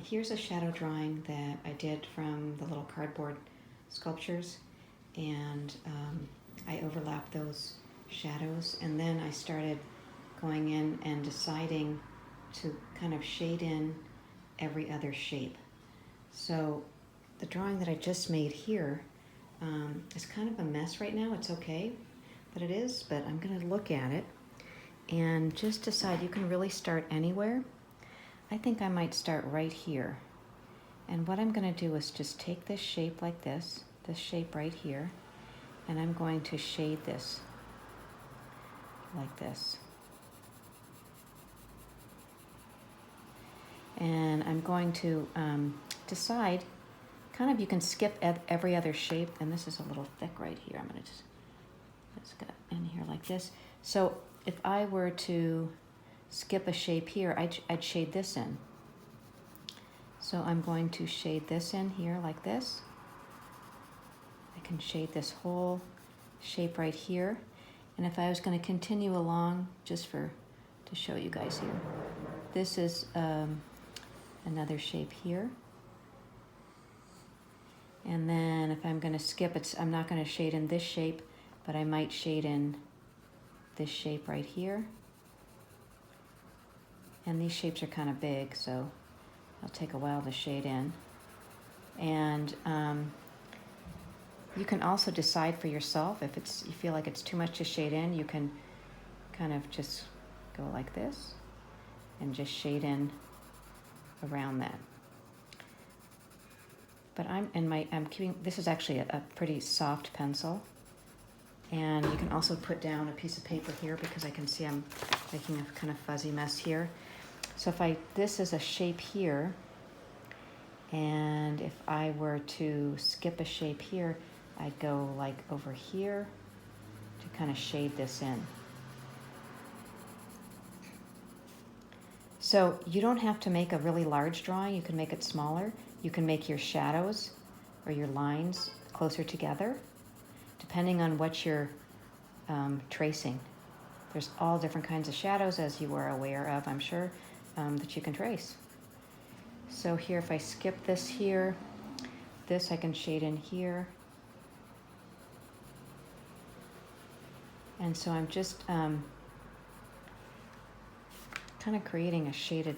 Here's a shadow drawing that I did from the little cardboard sculptures, and I overlapped those shadows, and then I started going in and deciding to kind of shade in every other shape. So the drawing that I just made here is kind of a mess right now. It's okay that it is, but I'm going to look at it and just decide. You can really start anywhere. I think I might start right here. And what I'm going to do is just take this shape like this shape right here, and I'm going to shade this like this. And I'm going to decide, kind of, you can skip every other shape, and this is a little thick right here. I'm going to just get in here like this. So if I were to skip a shape here, I'd shade this in. So I'm going to shade this in here like this. I can shade this whole shape right here. And if I was going to continue along, just to show you guys here, this is another shape here. And then if I'm going to skip it, I'm not going to shade in this shape, but I might shade in this shape right here. And these shapes are kind of big, so it'll take a while to shade in. And you can also decide for yourself if you feel like it's too much to shade in. You can kind of just go like this and just shade in around that. But I'm keeping, this is actually a pretty soft pencil. And you can also put down a piece of paper here, because I can see I'm making a kind of fuzzy mess here. So this is a shape here, and if I were to skip a shape here, I'd go like over here to kind of shade this in. So you don't have to make a really large drawing. You can make it smaller. You can make your shadows or your lines closer together, depending on what you're tracing. There's all different kinds of shadows, as you are aware of, I'm sure, that you can trace. So here, if I skip this here, this I can shade in here. And so I'm just kind of creating a shaded,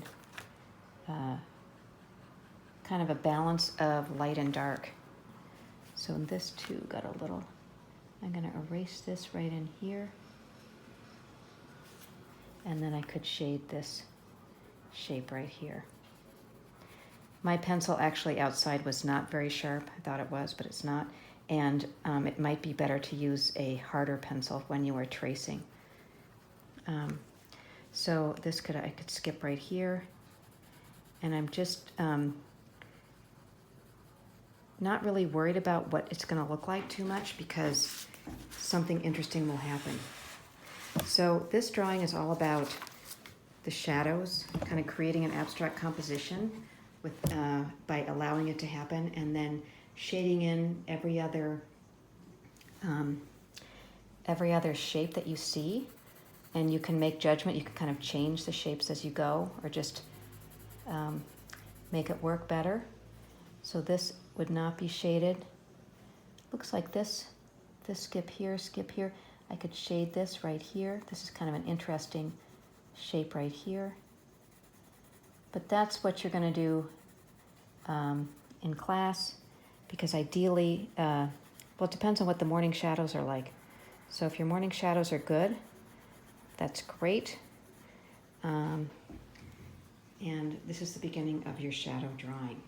kind of a balance of light and dark. So this too got a little, I'm going to erase this right in here. And then I could shade this shape right here. My pencil actually outside was not very sharp. I thought it was, but it's not. And it might be better to use a harder pencil when you are tracing. So I could skip right here. And I'm just not really worried about what it's going to look like too much, because something interesting will happen. So this drawing is all about the shadows, kind of creating an abstract composition by allowing it to happen, and then shading in every other shape that you see. And you can make judgment. You can kind of change the shapes as you go, or just make it work better. So this would not be shaded. Looks like this skip here. I could shade this right here. This is kind of an interesting shape right here. But that's what you're going to do in class, because ideally, well, it depends on what the morning shadows are like. So if your morning shadows are good, that's great. And this is the beginning of your shadow drawing.